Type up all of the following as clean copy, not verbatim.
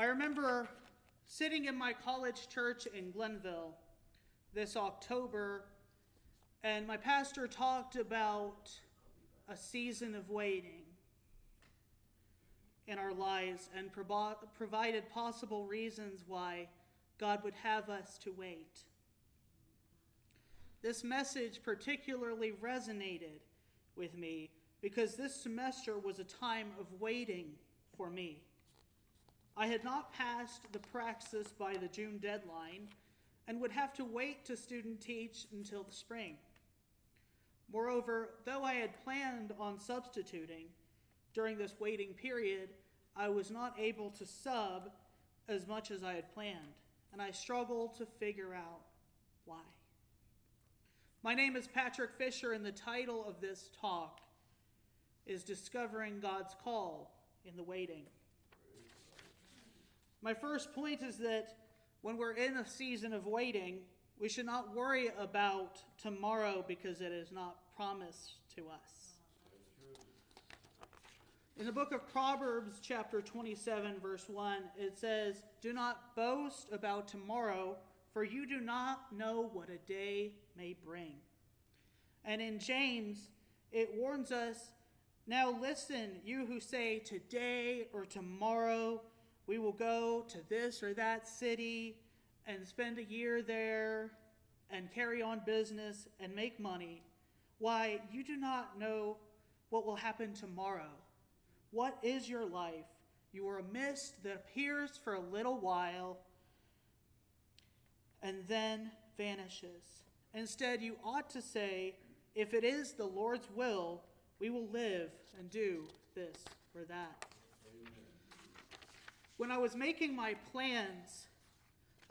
I remember sitting in my college church in Glenville this October, and my pastor talked about a season of waiting in our lives and provided possible reasons why God would have us to wait. This message particularly resonated with me because this semester was a time of waiting for me. I had not passed the praxis by the June deadline and would have to wait to student teach until the spring. Moreover, though I had planned on substituting during this waiting period, I was not able to sub as much as I had planned, and I struggled to figure out why. My name is Patrick Fisher, and the title of this talk is Discovering God's Call in the Waiting. My first point is that when we're in a season of waiting, we should not worry about tomorrow because it is not promised to us. In the book of Proverbs, chapter 27, verse 1, it says, "Do not boast about tomorrow, for you do not know what a day may bring." And in James, it warns us, "Now listen, you who say today or tomorrow, we will go to this or that city and spend a year there and carry on business and make money. Why, you do not know what will happen tomorrow. What is your life? You are a mist that appears for a little while and then vanishes. Instead, you ought to say, if it is the Lord's will, we will live and do this or that." When I was making my plans,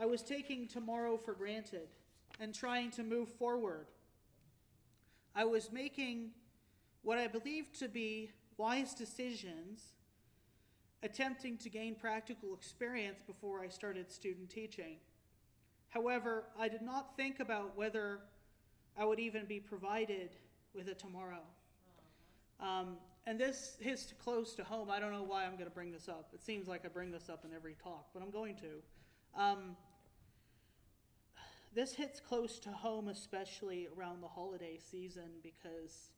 I was taking tomorrow for granted and trying to move forward. I was making what I believed to be wise decisions, attempting to gain practical experience before I started student teaching. However, I did not think about whether I would even be provided with a tomorrow. And this hits close to home. I don't know why I'm going to bring this up. It seems like I bring this up in every talk, but I'm going to. This hits close to home, especially around the holiday season, because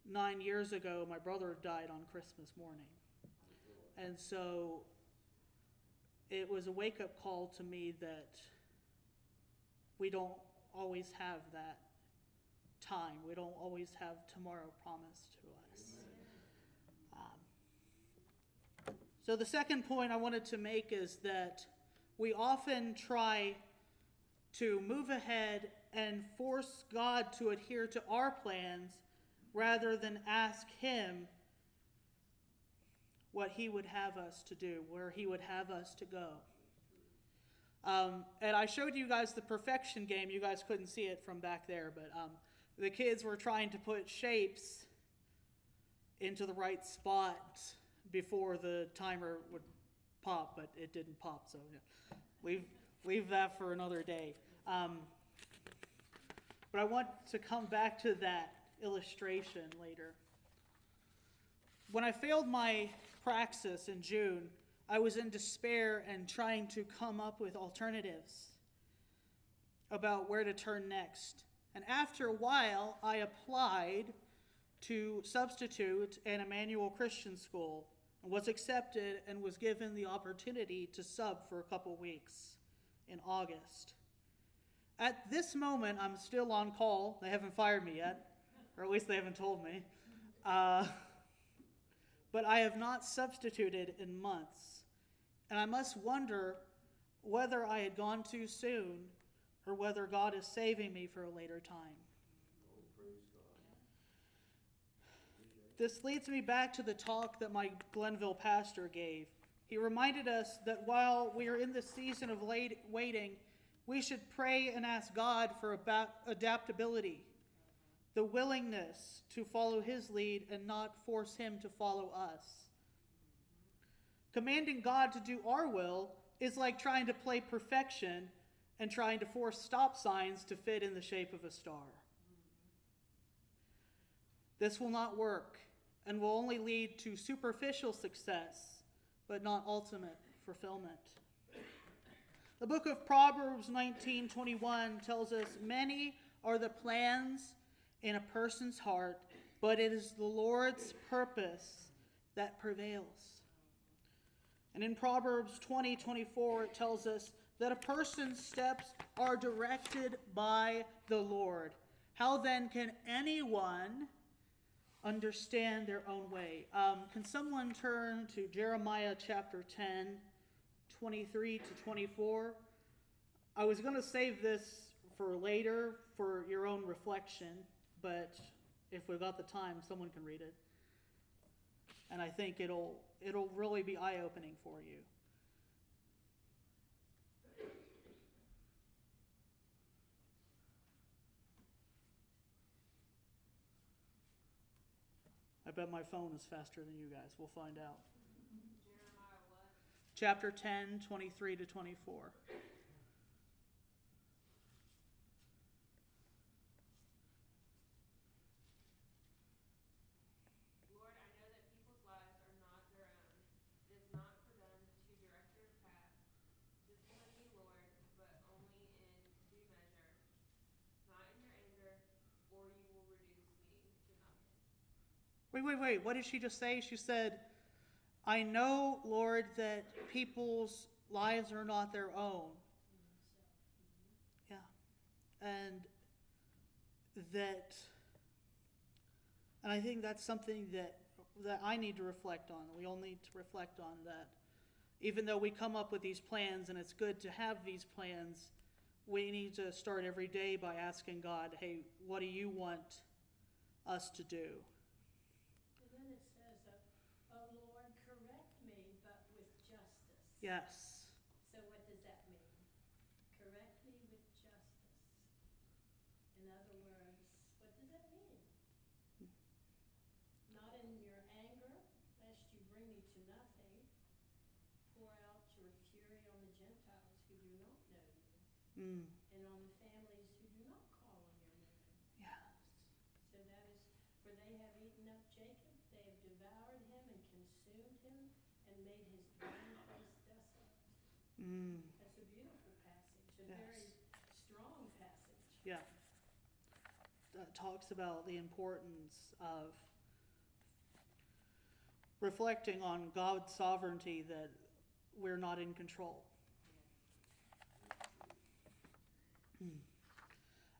9 years ago, my brother died on Christmas morning. And so it was a wake-up call to me that we don't always have that time. We don't always have tomorrow promised to us. So the second point I wanted to make is that we often try to move ahead and force God to adhere to our plans rather than ask Him what He would have us to do, where He would have us to go. And I showed you guys the perfection game. You guys couldn't see it from back there, but the kids were trying to put shapes into the right spot before the timer would pop, but it didn't pop, so yeah. Leave that for another day. But I want to come back to that illustration later. When I failed my praxis in June, I was in despair and trying to come up with alternatives about where to turn next. And after a while, I applied to substitute in Emmanuel Christian School, and was accepted and was given the opportunity to sub for a couple weeks in August. At this moment, I'm still on call. They haven't fired me yet, or at least they haven't told me. But I have not substituted in months, and I must wonder whether I had gone too soon or whether God is saving me for a later time. This leads me back to the talk that my Glenville pastor gave. He reminded us that while we are in the season of waiting, we should pray and ask God for adaptability, the willingness to follow His lead and not force Him to follow us. Commanding God to do our will is like trying to play perfection and trying to force stop signs to fit in the shape of a star. This will not work and will only lead to superficial success, but not ultimate fulfillment. The book of Proverbs 19:21 tells us, "Many are the plans in a person's heart, but it is the Lord's purpose that prevails." And in Proverbs 20:24, it tells us that a person's steps are directed by the Lord. How then can anyone understand their own way? Can someone turn to Jeremiah chapter 10, 23 to 24? I was going to save this for later for your own reflection, but if we've got the time, someone can read it. And I think it'll really be eye-opening for you. I bet my phone is faster than you guys. We'll find out. Jeremiah what? Chapter 10, 23 to 24. Lord, I know that people's lives are not their own. It is not for them to direct their paths. Discipline me, Lord, but only in due measure, not in your anger, or you will reduce me to nothing. Wait. What did she just say? She said, I know, Lord, that people's lives are not their own. Yeah. And I think that's something that I need to reflect on. We all need to reflect on that. Even though we come up with these plans, and it's good to have these plans, we need to start every day by asking God, hey, what do you want us to do? And then it says, oh Lord, correct me, but with justice. Yes. So what does that mean? Correct me with justice. In other words, what does that mean? Not in your anger, lest you bring me to nothing. Pour out your fury on the Gentiles who do not know you, and on the families who do not call on your name. Yes. So that is, for they have eaten up Jacob, they have devoured him and consumed him, and made his dwelling place desolate. That's a beautiful passage, a Yes. very strong passage. Yeah. That talks about the importance of reflecting on God's sovereignty, that we're not in control.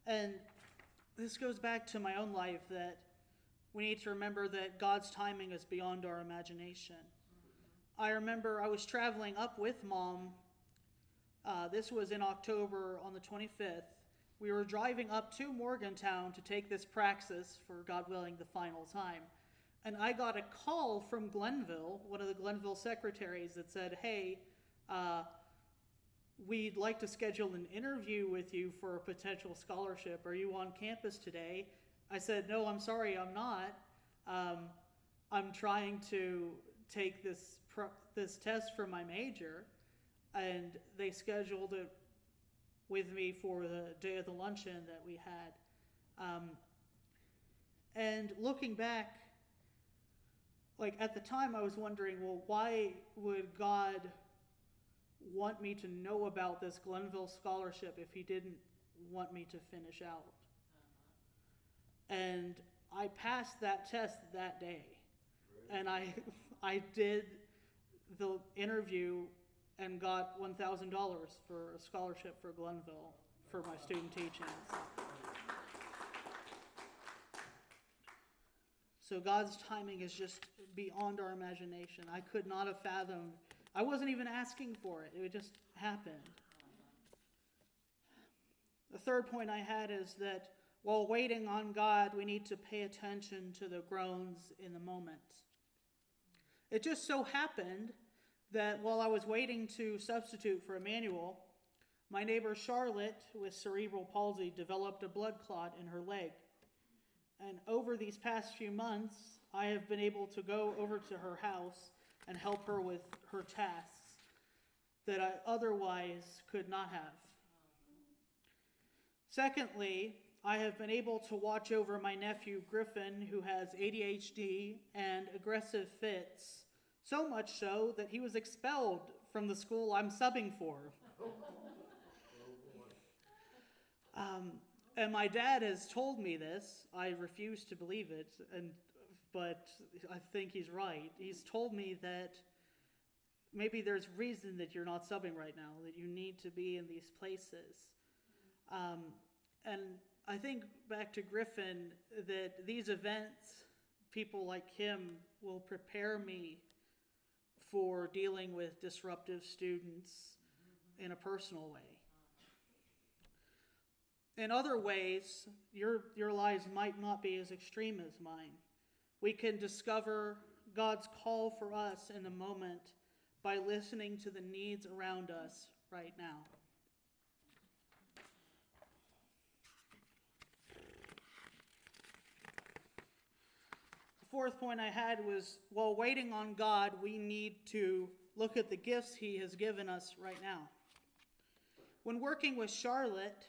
And this goes back to my own life, that we need to remember that God's timing is beyond our imagination. I remember I was traveling up with Mom. This was in October on the 25th. We were driving up to Morgantown to take this praxis for, God willing, the final time. And I got a call from Glenville, one of the Glenville secretaries, that said, hey, we'd like to schedule an interview with you for a potential scholarship. Are you on campus today? I said, no, I'm sorry, I'm not. I'm trying to take this test for my major. And they scheduled it with me for the day of the luncheon that we had. And looking back, like at the time I was wondering, well, why would God want me to know about this Glenville scholarship if he didn't want me to finish out? And I passed that test that day. And I did the interview and got $1,000 for a scholarship for Glenville for my student teaching. So God's timing is just beyond our imagination. I could not have fathomed. I wasn't even asking for it. It just happened. The third point I had is that while waiting on God, we need to pay attention to the groans in the moment. It just so happened that while I was waiting to substitute for Emmanuel, my neighbor Charlotte with cerebral palsy developed a blood clot in her leg. And over these past few months, I have been able to go over to her house and help her with her tasks that I otherwise could not have. Secondly, I have been able to watch over my nephew Griffin, who has ADHD and aggressive fits, so much so that he was expelled from the school I'm subbing for. And my dad has told me this. I refuse to believe it, but I think he's right. He's told me that maybe there's reason that you're not subbing right now, that you need to be in these places. And I think back to Griffin, that these events, people like him will prepare me for dealing with disruptive students in a personal way. In other ways, your lives might not be as extreme as mine. We can discover God's call for us in a moment by listening to the needs around us right now. The fourth point I had was, while waiting on God, we need to look at the gifts He has given us right now. When working with Charlotte,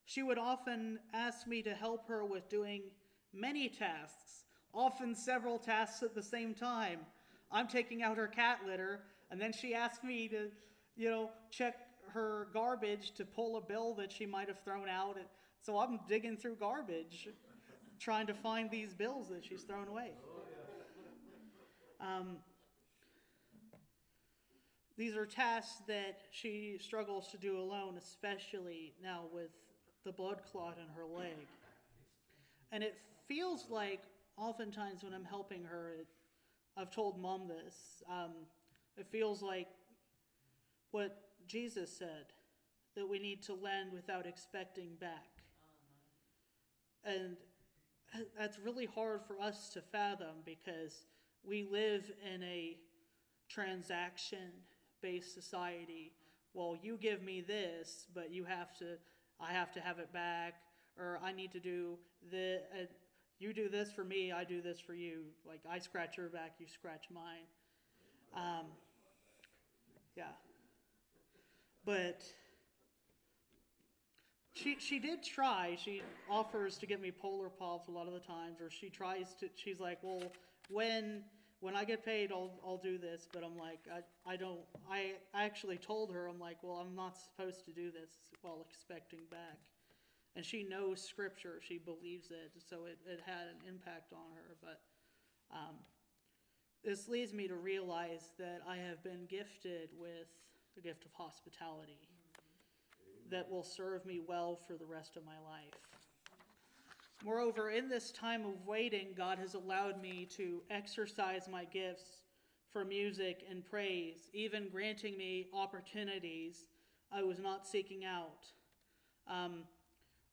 she would often ask me to help her with doing many tasks, often several tasks at the same time. I'm taking out her cat litter, and then she asked me to, check her garbage to pull a bill that she might have thrown out. So I'm digging through garbage, trying to find these bills that she's thrown away. These are tasks that she struggles to do alone, especially now with the blood clot in her leg. And it feels like oftentimes when I'm helping her, I've told Mom this, it feels like what Jesus said, that we need to lend without expecting back. And that's really hard for us to fathom, because we live in a transaction-based society. Well, you give me this, but I have to have it back, or I need to do the. You do this for me, I do this for you. Like, I scratch your back, you scratch mine. Yeah. But she did try. She offers to get me Polar Pops a lot of the times, or she's like, well, when I get paid, I'll do this. But I'm like, I actually told her, I'm like, well, I'm not supposed to do this while expecting back. And she knows Scripture. She believes it. So it had an impact on her. But this leads me to realize that I have been gifted with the gift of hospitality that will serve me well for the rest of my life. Moreover, in this time of waiting, God has allowed me to exercise my gifts for music and praise, even granting me opportunities I was not seeking out.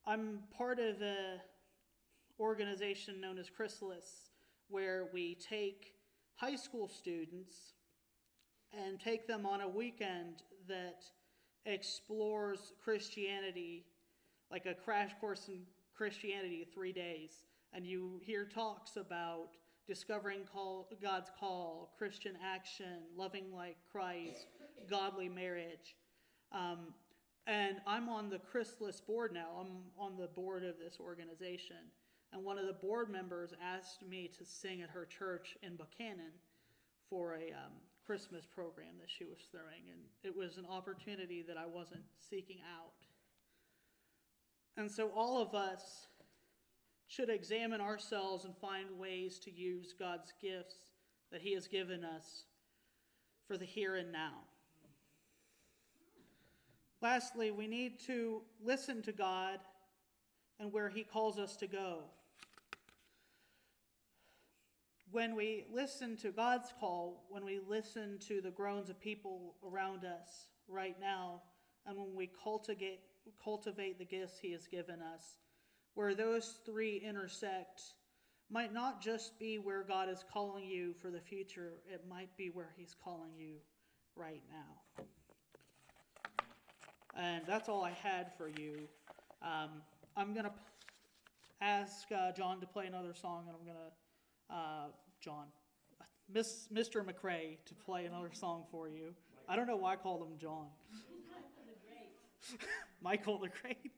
I'm part of an organization known as Chrysalis, where we take high school students and take them on a weekend that explores Christianity, like a crash course in Christianity, 3 days. And you hear talks about discovering God's call, Christian action, loving like Christ, godly marriage. And I'm on the Chrysalis board now. I'm on the board of this organization. And one of the board members asked me to sing at her church in Buchanan for a Christmas program that she was throwing. And it was an opportunity that I wasn't seeking out. And so all of us should examine ourselves and find ways to use God's gifts that He has given us for the here and now. Lastly, we need to listen to God and where He calls us to go. When we listen to God's call, when we listen to the groans of people around us right now, and when we cultivate the gifts He has given us, where those three intersect, might not just be where God is calling you for the future, it might be where He's calling you right now. And that's all I had for you. I'm going to ask John to play another song, and I'm going to, Mr. McCrae to play another song for you. I don't know why I called him John. Michael the Great. Michael the Great.